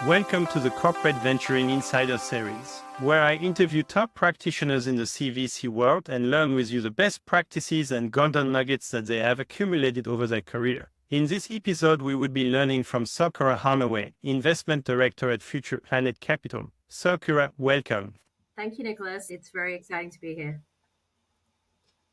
Welcome to the Corporate Venturing Insider Series, where I interview top practitioners in the CVC world and learn with you the best practices and golden nuggets that they have accumulated over their career. In this episode, we will be learning from Sakura Holloway, Investment Director at Future Planet Capital. Sakura, welcome. Thank you, Nicholas. It's very exciting to be here.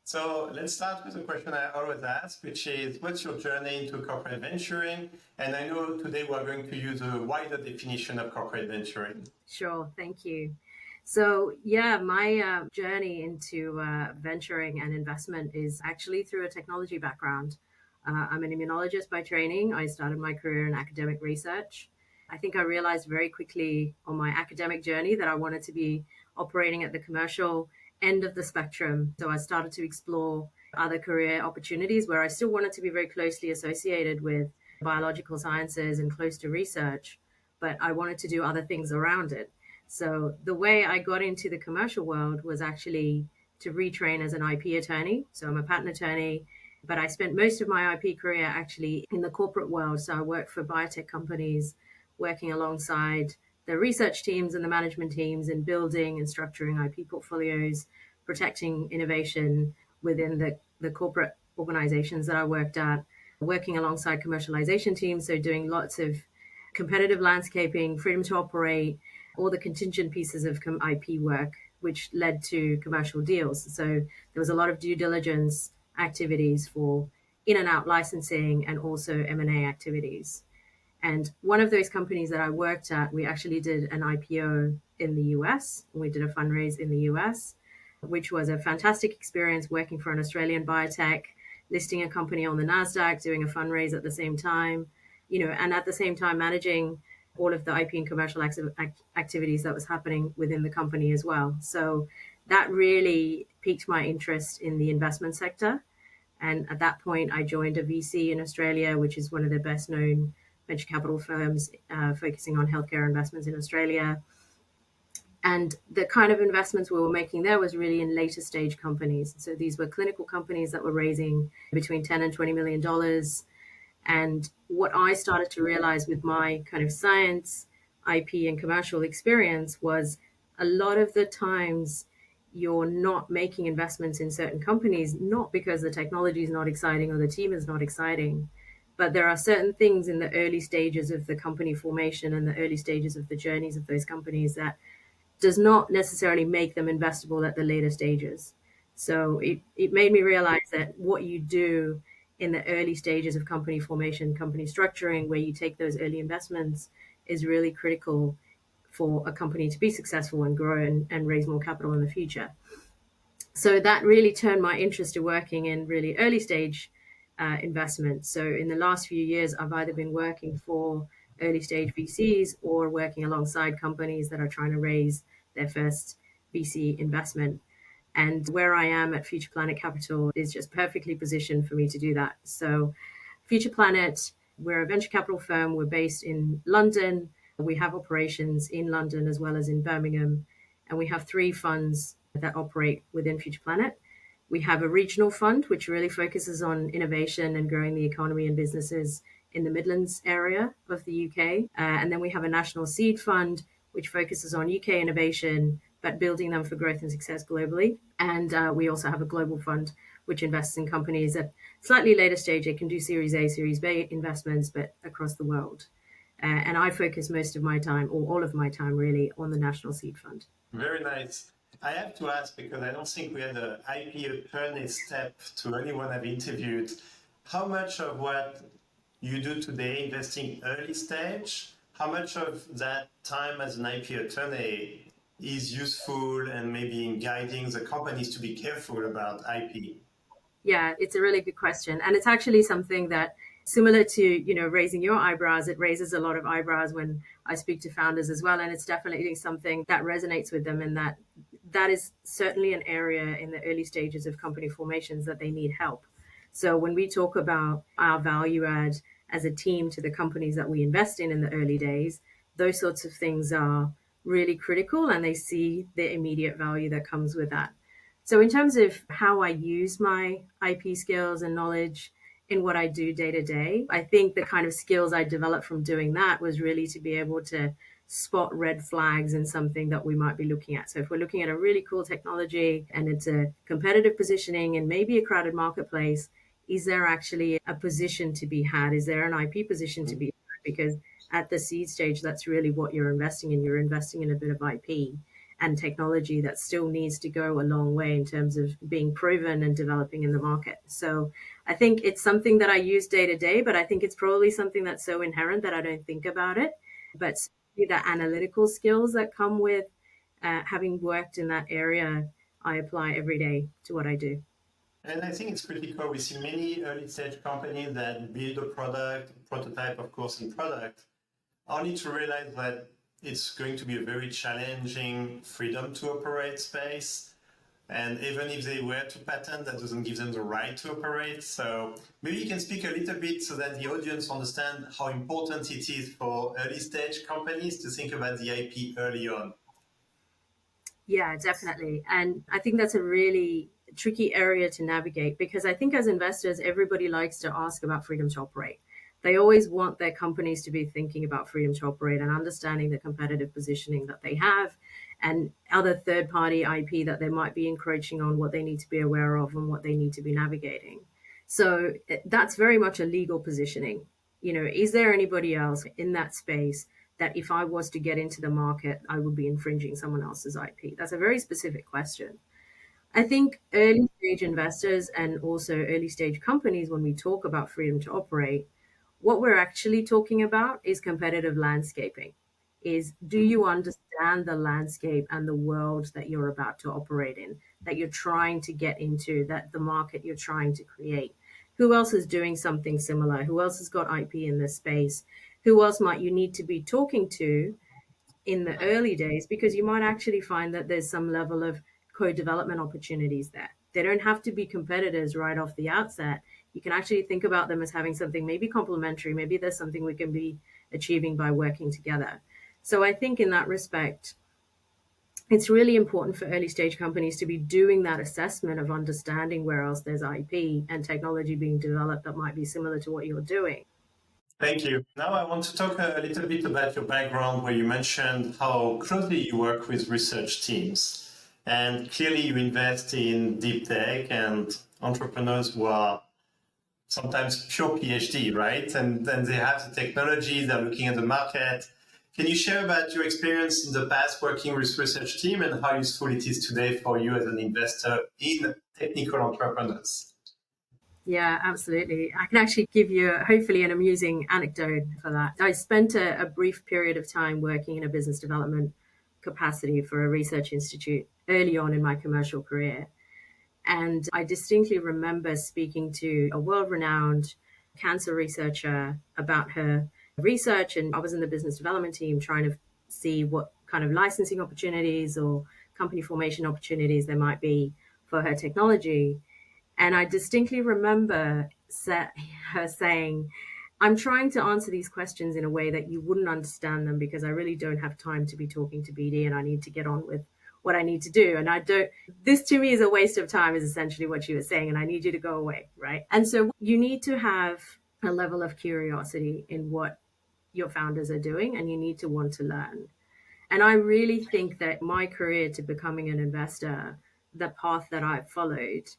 So let's start with a question I always ask, which is, what's your journey into corporate venturing? And I know today we're going to use a wider definition of corporate venturing. Sure. Thank you. So, my journey into venturing and investment is actually through a technology background. I'm an immunologist by training. I started my career in academic research. I think I realized very quickly on my academic journey that I wanted to be operating at the commercial end of the spectrum. So I started to explore other career opportunities where I still wanted to be very closely associated with biological sciences and close to research, but I wanted to do other things around it. So the way I got into the commercial world was actually to retrain as an IP attorney. So I'm a patent attorney, but I spent most of my IP career actually in the corporate world. So I worked for biotech companies, working alongside the research teams and the management teams in building and structuring IP portfolios, protecting innovation within the corporate organizations that I worked at, working alongside commercialization teams, so doing lots of competitive landscaping, freedom to operate, all the contingent pieces of IP work, which led to commercial deals. So there was a lot of due diligence activities for in and out licensing and also M&A activities. And one of those companies that I worked at, we actually did an IPO in the US. We did a fundraise in the US, which was a fantastic experience working for an Australian biotech, listing a company on the NASDAQ, doing a fundraise at the same time, and at the same time managing all of the IP and commercial activities that was happening within the company as well. So that really piqued my interest in the investment sector. And at that point, I joined a VC in Australia, which is one of the best known venture capital firms focusing on healthcare investments in Australia. And the kind of investments we were making there was really in later stage companies. So these were clinical companies that were raising between 10 and $20 million. And what I started to realize with my kind of science, IP, and commercial experience was a lot of the times you're not making investments in certain companies, not because the technology is not exciting or the team is not exciting, but there are certain things in the early stages of the company formation and the early stages of the journeys of those companies that does not necessarily make them investable at the later stages. So it made me realize that what you do in the early stages of company formation, company structuring, where you take those early investments is really critical for a company to be successful and grow and raise more capital in the future. So that really turned my interest to working in really early stage investments. So in the last few years, I've either been working for early stage VCs or working alongside companies that are trying to raise their first VC investment. And where I am at Future Planet Capital is just perfectly positioned for me to do that. So Future Planet, we're a venture capital firm. We're based in London. We have operations in London as well as in Birmingham. And we have 3 funds that operate within Future Planet. We have a regional fund, which really focuses on innovation and growing the economy and businesses in the Midlands area of the UK. And then we have a national seed fund, which focuses on UK innovation, but building them for growth and success globally. And we also have a global fund, which invests in companies at slightly later stage. It can do Series A, Series B investments, but across the world. And I focus most of my time, or all of my time really, on the national seed fund. Very nice. I have to ask, because I don't think we had an IP attorney step to anyone I've interviewed. How much of what you do today, investing early stage, how much of that time as an IP attorney is useful and maybe in guiding the companies to be careful about IP? Yeah, it's a really good question. And it's actually something that, similar to, raising your eyebrows, it raises a lot of eyebrows when I speak to founders as well. And it's definitely something that resonates with them, and that is certainly an area in the early stages of company formations that they need help. So when we talk about our value add as a team to the companies that we invest in the early days, those sorts of things are really critical, and they see the immediate value that comes with that. So in terms of how I use my IP skills and knowledge in what I do day to day. I think the kind of skills I developed from doing that was really to be able to spot red flags in something that we might be looking at. So if we're looking at a really cool technology and it's a competitive positioning and maybe a crowded marketplace, is there actually a position to be had? Is there an IP position to be had? Because at the seed stage, that's really what you're investing in. You're investing in a bit of IP and technology that still needs to go a long way in terms of being proven and developing in the market. So I think it's something that I use day to day, but I think it's probably something that's so inherent that I don't think about it. But the analytical skills that come with having worked in that area, I apply every day to what I do. And I think it's pretty cool. We see many early stage companies that build a product, prototype, of course, in product, only to realize that it's going to be a very challenging freedom to operate space. And even if they were to patent, that doesn't give them the right to operate. So maybe you can speak a little bit so that the audience understand how important it is for early stage companies to think about the IP early on. Yeah, definitely. And I think that's a really tricky area to navigate because I think as investors, everybody likes to ask about freedom to operate. They always want their companies to be thinking about freedom to operate and understanding the competitive positioning that they have and other third party IP that they might be encroaching on, what they need to be aware of and what they need to be navigating. So that's very much a legal positioning. You know, is there anybody else in that space that if I was to get into the market, I would be infringing someone else's IP? That's a very specific question. I think early stage investors and also early stage companies, when we talk about freedom to operate, what we're actually talking about is competitive landscaping. Is do you understand the landscape and the world that you're about to operate in, that you're trying to get into, that the market you're trying to create? Who else is doing something similar? Who else has got IP in this space? Who else might you need to be talking to in the early days? Because you might actually find that there's some level of co-development opportunities there. They don't have to be competitors right off the outset. You can actually think about them as having something maybe complementary. Maybe there's something we can be achieving by working together. So I think in that respect, it's really important for early stage companies to be doing that assessment of understanding where else there's IP and technology being developed that might be similar to what you're doing. Thank you. Now I want to talk a little bit about your background where you mentioned how closely you work with research teams. And clearly you invest in deep tech and entrepreneurs who are sometimes pure PhD, right? And then they have the technology, they're looking at the market. Can you share about your experience in the past working with research team and how useful it is today for you as an investor in technical entrepreneurs? Yeah, absolutely. I can actually give you hopefully an amusing anecdote for that. I spent a brief period of time working in a business development capacity for a research institute early on in my commercial career. And I distinctly remember speaking to a world renowned cancer researcher about her research. And I was in the business development team trying to see what kind of licensing opportunities or company formation opportunities there might be for her technology. And I distinctly remember her saying, I'm trying to answer these questions in a way that you wouldn't understand them because I really don't have time to be talking to BD and I need to get on with what I need to do. And I don't, this to me is a waste of time, is essentially what she was saying. And I need you to go away. Right. And so you need to have a level of curiosity in what your founders are doing and you need to want to learn. And I really think that my career to becoming an investor, the path that I've followed,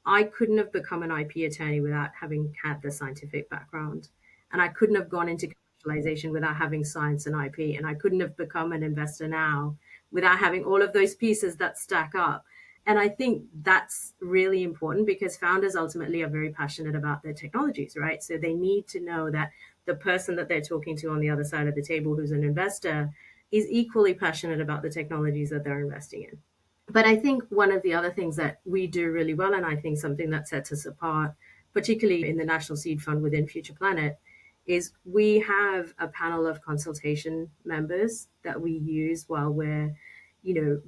I couldn't have become an IP attorney without having had the scientific background. And I couldn't have gone into commercialization without having science and IP. And I couldn't have become an investor now without having all of those pieces that stack up. And I think that's really important because founders ultimately are very passionate about their technologies, right? So they need to know that the person that they're talking to on the other side of the table, who's an investor, is equally passionate about the technologies that they're investing in. But I think one of the other things that we do really well, and I think something that sets us apart, particularly in the National Seed Fund within Future Planet, is we have a panel of consultation members that we use while we're,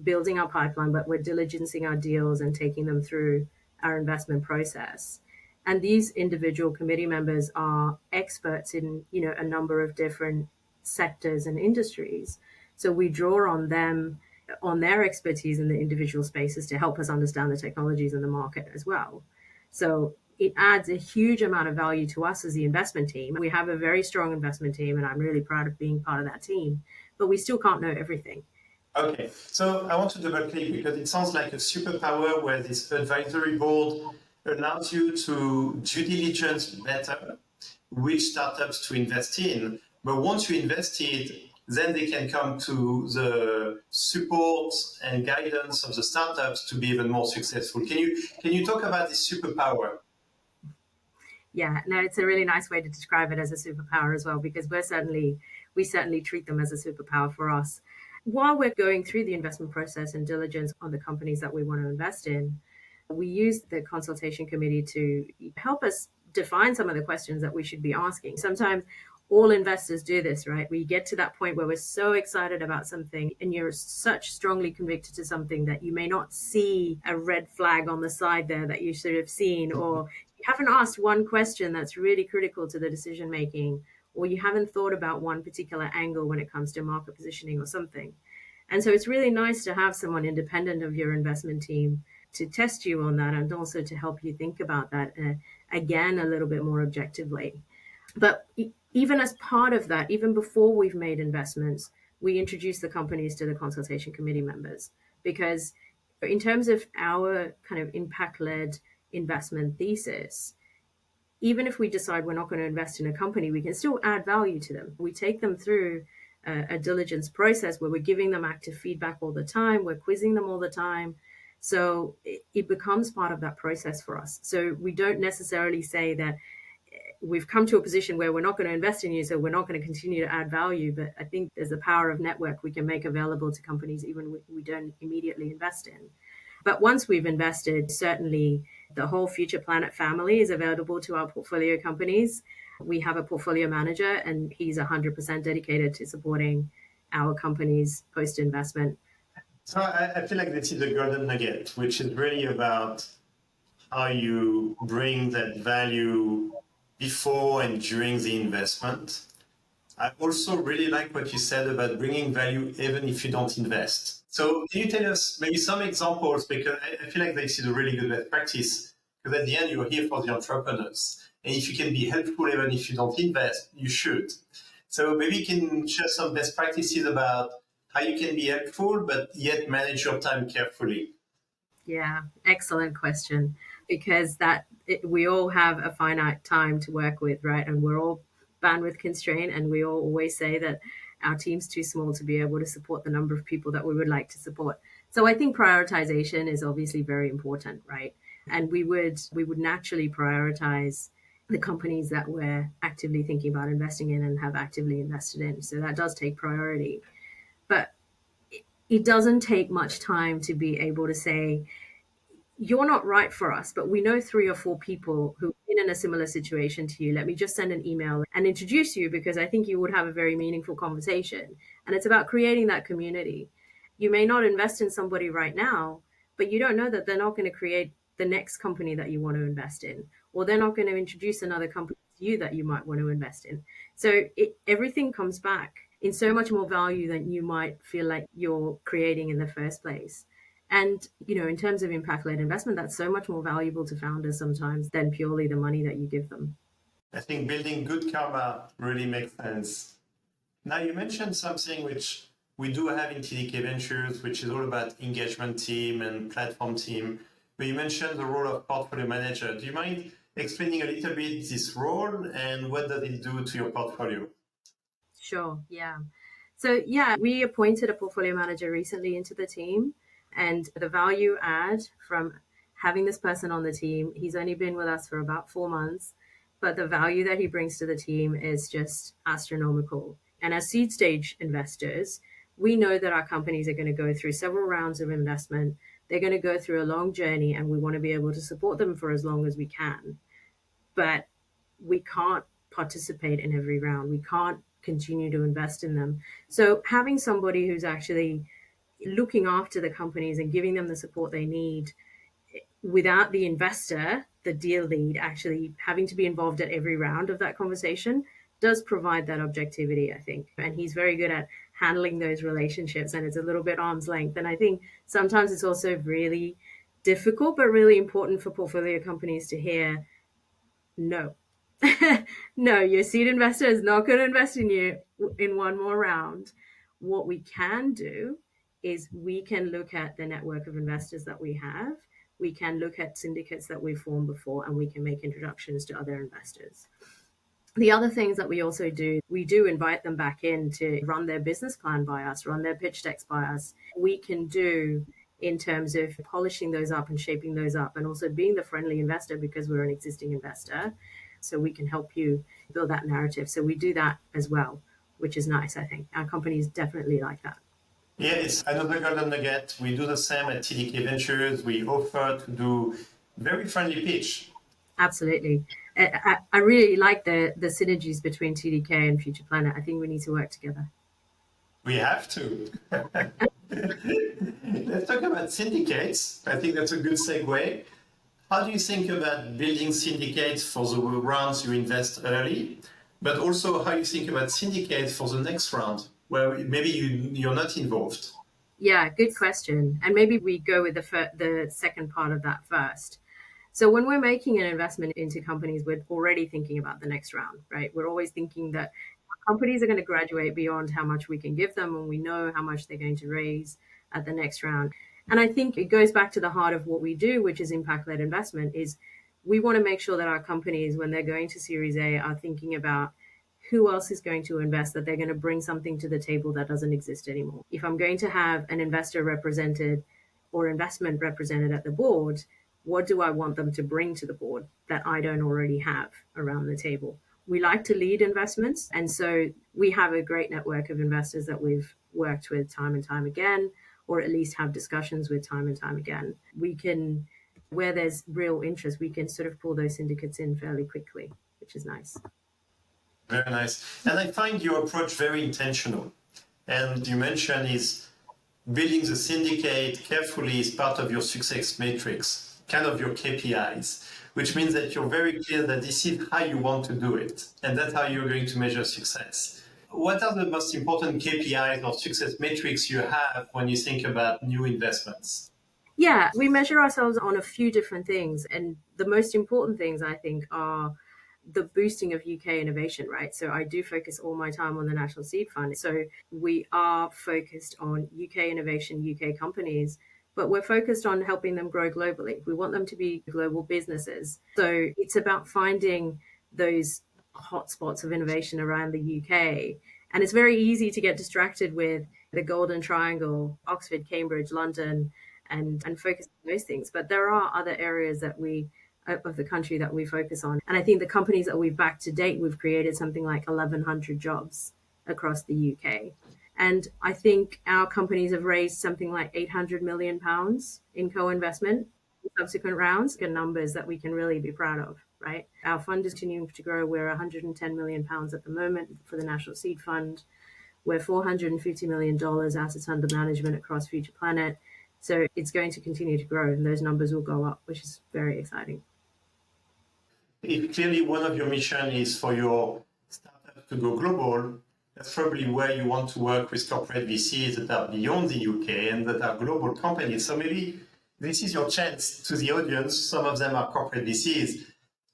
building our pipeline, but we're diligencing our deals and taking them through our investment process. And these individual committee members are experts in, a number of different sectors and industries. So we draw on them, on their expertise in the individual spaces to help us understand the technologies in the market as well. So it adds a huge amount of value to us as the investment team. We have a very strong investment team, and I'm really proud of being part of that team, but we still can't know everything. Okay, so I want to double click because it sounds like a superpower where this advisory board allows you to due diligence better which startups to invest in. But once you invest it, then they can come to the support and guidance of the startups to be even more successful. Can you talk about this superpower? Yeah, no, it's a really nice way to describe it as a superpower as well, because we certainly treat them as a superpower for us. While we're going through the investment process and diligence on the companies that we want to invest in, we use the consultation committee to help us define some of the questions that we should be asking. Sometimes all investors do this, right? We get to that point where we're so excited about something and you're such strongly convicted to something that you may not see a red flag on the side there that you should have seen, or you haven't asked one question that's really critical to the decision making, or you haven't thought about one particular angle when it comes to market positioning or something. And so it's really nice to have someone independent of your investment team to test you on that and also to help you think about that again a little bit more objectively. But even as part of that, even before we've made investments, we introduce the companies to the consultation committee members, because in terms of our kind of impact led investment thesis, even if we decide we're not going to invest in a company, we can still add value to them. We take them through a diligence process where we're giving them active feedback all the time, we're quizzing them all the time. So it becomes part of that process for us. So we don't necessarily say that we've come to a position where we're not going to invest in you, so we're not going to continue to add value. But I think there's a power of network we can make available to companies even we don't immediately invest in. But once we've invested, certainly the whole Future Planet family is available to our portfolio companies. We have a portfolio manager, and he's 100% dedicated to supporting our companies post investment. So I feel like this is a golden nugget, which is really about how you bring that value before and during the investment. I also really like what you said about bringing value even if you don't invest. So can you tell us maybe some examples? Because I feel like this is a really good best practice, because at the end you're here for the entrepreneurs. And if you can be helpful even if you don't invest, you should. So maybe you can share some best practices about how you can be helpful, but yet manage your time carefully. Yeah, excellent question. Because we all have a finite time to work with, right? And we're all bandwidth constrained, and we all always say that our team's too small to be able to support the number of people that we would like to support. So I think prioritization is obviously very important, right? And we would naturally prioritize the companies that we're actively thinking about investing in and have actively invested in. So that does take priority. But it doesn't take much time to be able to say, you're not right for us, but we know 3 or 4 people who've been in a similar situation to you. Let me just send an email and introduce you, because I think you would have a very meaningful conversation. And it's about creating that community. You may not invest in somebody right now, but you don't know that they're not going to create the next company that you want to invest in, or they're not going to introduce another company to you that you might want to invest in. So everything comes back in so much more value than you might feel like you're creating in the first place. And, in terms of impact led investment, that's so much more valuable to founders sometimes than purely the money that you give them. I think building good karma really makes sense. Now, you mentioned something which we do have in TDK Ventures, which is all about engagement team and platform team. But you mentioned the role of portfolio manager. Do you mind explaining a little bit this role and what does it do to your portfolio? Sure. Yeah. So, yeah, we appointed a portfolio manager recently into the team. And the value add from having this person on the team, he's only been with us for about 4 months, but the value that he brings to the team is just astronomical. And as seed stage investors, we know that our companies are going to go through several rounds of investment. They're going to go through a long journey, and we want to be able to support them for as long as we can. But we can't participate in every round. We can't continue to invest in them. So having somebody who's actually looking after the companies and giving them the support they need without the investor, the deal lead, actually having to be involved at every round of that conversation does provide that objectivity, I think. And he's very good at handling those relationships, and it's a little bit arm's length. And I think sometimes it's also really difficult, but really important for portfolio companies to hear No. No, your seed investor is not going to invest in you in one more round. What we can do is we can look at the network of investors that we have. We can look at syndicates that we've formed before, and we can make introductions to other investors. The other things that we also do, we do invite them back in to run their business plan by us, run their pitch decks by us. We can do in terms of polishing those up and shaping those up, and also being the friendly investor because we're an existing investor. So we can help you build that narrative. So we do that as well, which is nice, I think. Our company is definitely like that. Yeah, it's another golden nugget. We do the same at TDK Ventures. We offer to do very friendly pitch. Absolutely. I really like the synergies between TDK and Future Planet. I think we need to work together. We have to. Let's talk about syndicates. I think that's a good segue. How do you think about building syndicates for the rounds you invest early, but also how you think about syndicates for the next round, where maybe you're not involved? Yeah, good question. And maybe we go with the second part of that first. So when we're making an investment into companies, we're already thinking about the next round, right? We're always thinking that companies are going to graduate beyond how much we can give them, and we know how much they're going to raise at the next round. And I think it goes back to the heart of what we do, which is impact-led investment, is we want to make sure that our companies, when they're going to Series A, are thinking about who else is going to invest, that they're going to bring something to the table that doesn't exist anymore. If I'm going to have an investor represented or investment represented at the board, what do I want them to bring to the board that I don't already have around the table? We like to lead investments. And so we have a great network of investors that we've worked with time and time again, or at least have discussions with time and time again. We can, where there's real interest, we can sort of pull those syndicates in fairly quickly, which is nice. Very nice. And I find your approach very intentional. And you mentioned is building the syndicate carefully is part of your success matrix, kind of your KPIs, which means that you're very clear that this is how you want to do it. And that's how you're going to measure success. What are the most important KPIs or success metrics you have when you think about new investments? Yeah, we measure ourselves on a few different things. And the most important things, I think, are the boosting of UK innovation, right? So I do focus all my time on the National Seed Fund. So we are focused on UK innovation, UK companies, but we're focused on helping them grow globally. We want them to be global businesses. So it's about finding those hotspots of innovation around the UK. And it's very easy to get distracted with the Golden Triangle, Oxford, Cambridge, London, and focus on those things. But there are other areas that we of the country that we focus on. And I think the companies that we've backed to date, we've created something like 1,100 jobs across the UK. And I think our companies have raised something like £800 million in co-investment in subsequent rounds, and numbers that we can really be proud of, right? Our fund is continuing to grow. We're £110 million at the moment for the National Seed Fund. We're $450 million assets under management across Future Planet. So it's going to continue to grow, and those numbers will go up, which is very exciting. If clearly one of your mission is for your startup to go global, that's probably where you want to work with corporate VCs that are beyond the UK and that are global companies. So maybe this is your chance to the audience. Some of them are corporate VCs.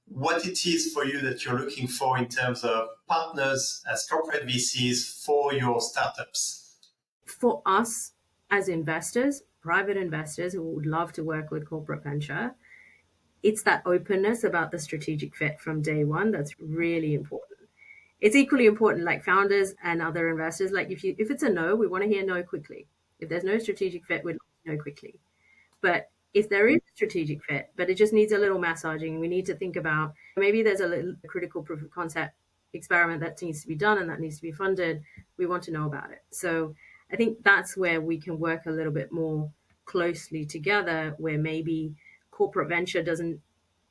What it is for you that you're looking for in terms of partners as corporate VCs for your startups? For us as investors, private investors who would love to work with corporate venture, it's that openness about the strategic fit from day one that's really important. It's equally important, like founders and other investors, like if it's a no, we want to hear no quickly. If there's no strategic fit, we'd like to know quickly. But if there is a strategic fit, but it just needs a little massaging, we need to think about maybe there's a little critical proof of concept experiment that needs to be done and that needs to be funded. We want to know about it. So I think that's where we can work a little bit more closely together, where maybe corporate venture doesn't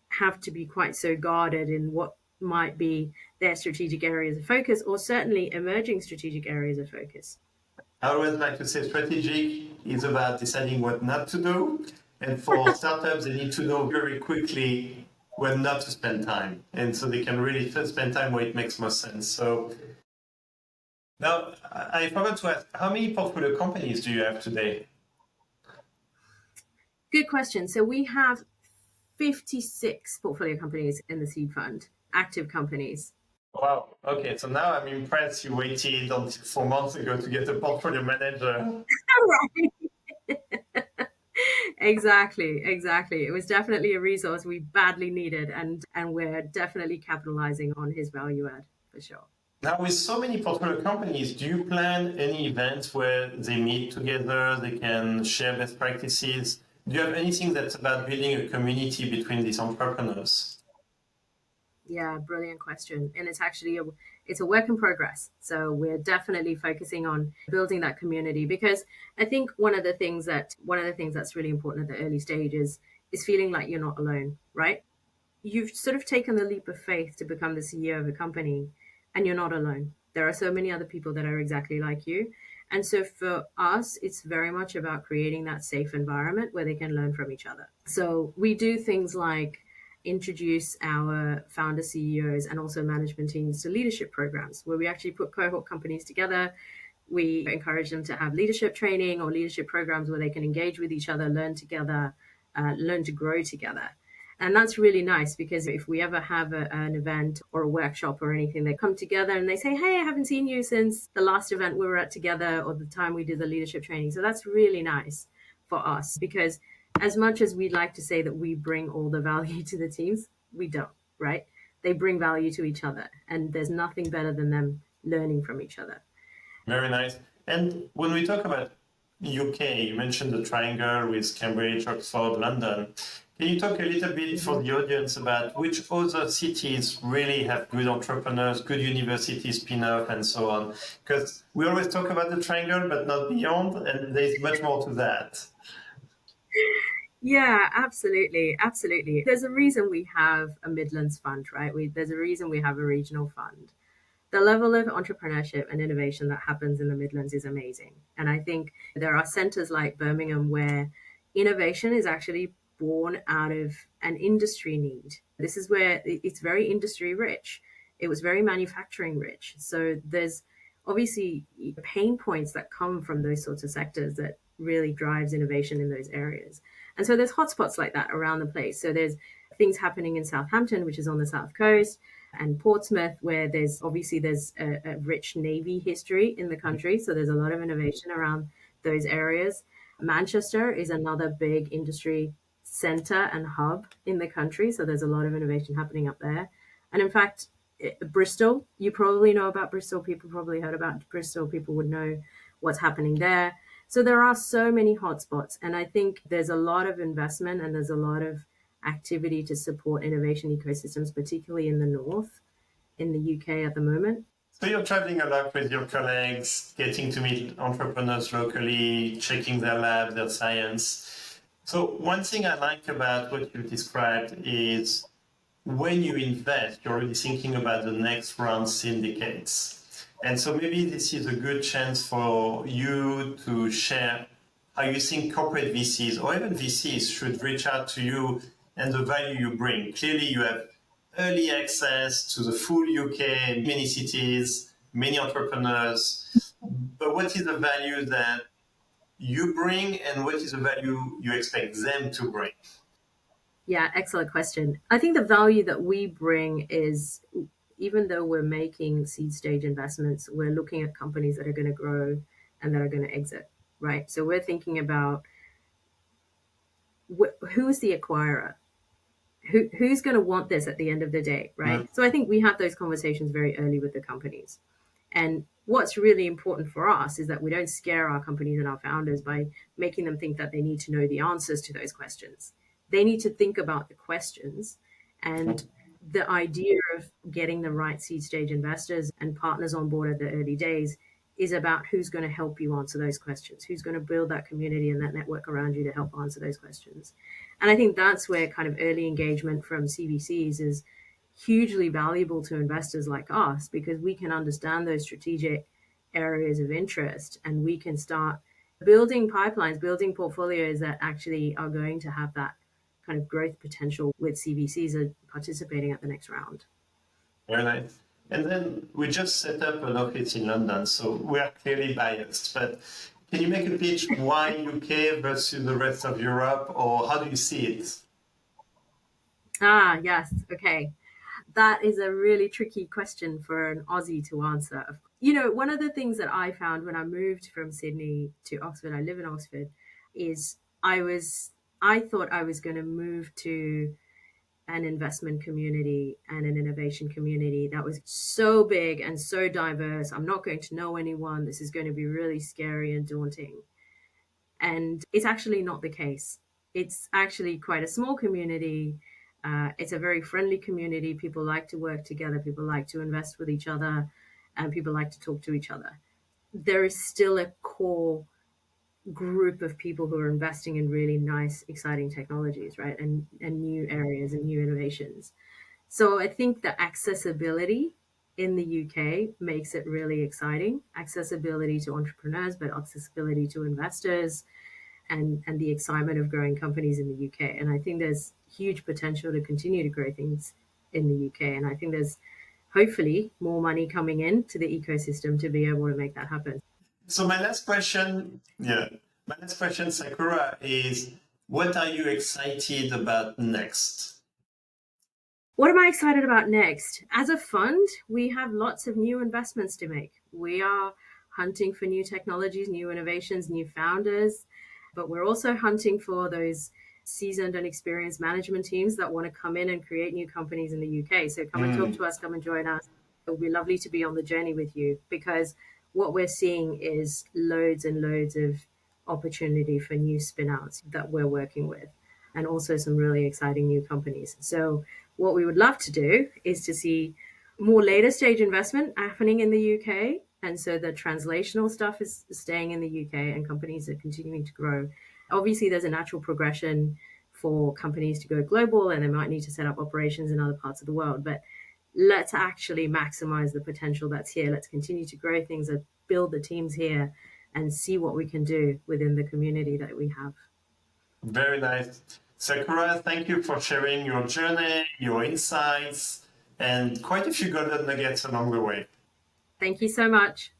have to be quite so guarded in what might be their strategic areas of focus, or certainly emerging strategic areas of focus. I always like to say strategic is about deciding what not to do. And for startups, they need to know very quickly when not to spend time. And so they can really spend time where it makes most sense. So now I forgot to ask, how many portfolio companies do you have today? Good question. So we have 56 portfolio companies in the seed fund, active companies. Wow. Okay. So now I'm impressed you waited until 4 months ago to get a portfolio manager. Right. Exactly. It was definitely a resource we badly needed, and we're definitely capitalizing on his value add for sure. Now, with so many portfolio companies, do you plan any events where they meet together, they can share best practices? Do you have anything that's about building a community between these entrepreneurs? Yeah, brilliant question. And it's a work in progress. So we're definitely focusing on building that community, because I think one of the things that's really important at the early stages is feeling like you're not alone, right? You've sort of taken the leap of faith to become the CEO of a company, and you're not alone. There are so many other people that are exactly like you. And so for us, it's very much about creating that safe environment where they can learn from each other. So we do things like introduce our founder CEOs and also management teams to leadership programs where we actually put cohort companies together. We encourage them to have leadership training or leadership programs where they can engage with each other, learn together, learn to grow together. And that's really nice, because if we ever have an event or a workshop or anything, they come together and they say, hey, I haven't seen you since the last event we were at together or the time we did the leadership training. So that's really nice for us, because as much as we'd like to say that we bring all the value to the teams, we don't, right? They bring value to each other, and there's nothing better than them learning from each other. Very nice. And when we talk about UK, you mentioned the triangle with Cambridge, Oxford, London. Can you talk a little bit for the audience about which other cities really have good entrepreneurs, good university spin-off, and so on? Because we always talk about the triangle, but not beyond, and there's much more to that. Yeah, absolutely. There's a reason we have a Midlands fund, right? There's a reason we have a regional fund. The level of entrepreneurship and innovation that happens in the Midlands is amazing. And I think there are centers like Birmingham where innovation is actually born out of an industry need. This is where it's very industry rich. It was very manufacturing rich. So there's obviously pain points that come from those sorts of sectors that really drives innovation in those areas. And so there's hotspots like that around the place. So there's things happening in Southampton, which is on the south coast, and Portsmouth, where there's a rich Navy history in the country. So there's a lot of innovation around those areas. Manchester is another big industry center and hub in the country. So there's a lot of innovation happening up there. And in fact, Bristol, you probably know about Bristol. People probably heard about Bristol. People would know what's happening there. So there are so many hotspots. And I think there's a lot of investment and there's a lot of activity to support innovation ecosystems, particularly in the north, in the UK at the moment. So you're traveling a lot with your colleagues, getting to meet entrepreneurs locally, checking their lab, their science. So one thing I like about what you described is when you invest, you're already thinking about the next round syndicates. And so maybe this is a good chance for you to share how you think corporate VCs or even VCs should reach out to you and the value you bring. Clearly, you have early access to the full UK, many cities, many entrepreneurs. But what is the value that you bring and what is the value you expect them to bring? Yeah, excellent question. I think the value that we bring is, even though we're making seed stage investments, we're looking at companies that are going to grow and that are going to exit, right? So we're thinking about who's the acquirer, who's going to want this at the end of the day, right? Mm. So I think we have those conversations very early with the companies. And what's really important for us is that we don't scare our companies and our founders by making them think that they need to know the answers to those questions. They need to think about the questions, and the idea of getting the right seed stage investors and partners on board at the early days is about who's going to help you answer those questions, who's going to build that community and that network around you to help answer those questions. And I think that's where kind of early engagement from CVCs is hugely valuable to investors like us, because we can understand those strategic areas of interest and we can start building pipelines, building portfolios that actually are going to have that kind of growth potential with CVCs are participating at the next round. Very nice. And then we just set up an office in London, so we are clearly biased. But can you make a pitch why UK versus the rest of Europe, or how do you see it? Ah, yes. Okay. That is a really tricky question for an Aussie to answer. You know, one of the things that I found when I moved from Sydney to Oxford, I live in Oxford, is I thought I was going to move to an investment community and an innovation community that was so big and so diverse. I'm not going to know anyone. This is going to be really scary and daunting. And it's actually not the case. It's actually quite a small community. It's a very friendly community. People like to work together, people like to invest with each other, and people like to talk to each other. There is still a core group of people who are investing in really nice, exciting technologies, right? And new areas and new innovations. So I think the accessibility in the UK makes it really exciting. Accessibility to entrepreneurs, but accessibility to investors, and the excitement of growing companies in the UK. And I think there's huge potential to continue to grow things in the UK. And I think there's hopefully more money coming into the ecosystem to be able to make that happen. So my last question, Sakura, is what are you excited about next? What am I excited about next? As a fund, we have lots of new investments to make. We are hunting for new technologies, new innovations, new founders, but we're also hunting for those seasoned and experienced management teams that want to come in and create new companies in the UK. So come and talk Mm, to us, come and join us. It'll be lovely to be on the journey with you, because what we're seeing is loads and loads of opportunity for new spin outs that we're working with, and also some really exciting new companies. So what we would love to do is to see more later stage investment happening in the UK. And so the translational stuff is staying in the UK and companies are continuing to grow. Obviously, there's a natural progression for companies to go global and they might need to set up operations in other parts of the world. But let's actually maximize the potential that's here. Let's continue to grow things and build the teams here and see what we can do within the community that we have. very nice. Sakura, thank you for sharing your journey, your insights, and quite a few golden nuggets along the way. Thank you so much.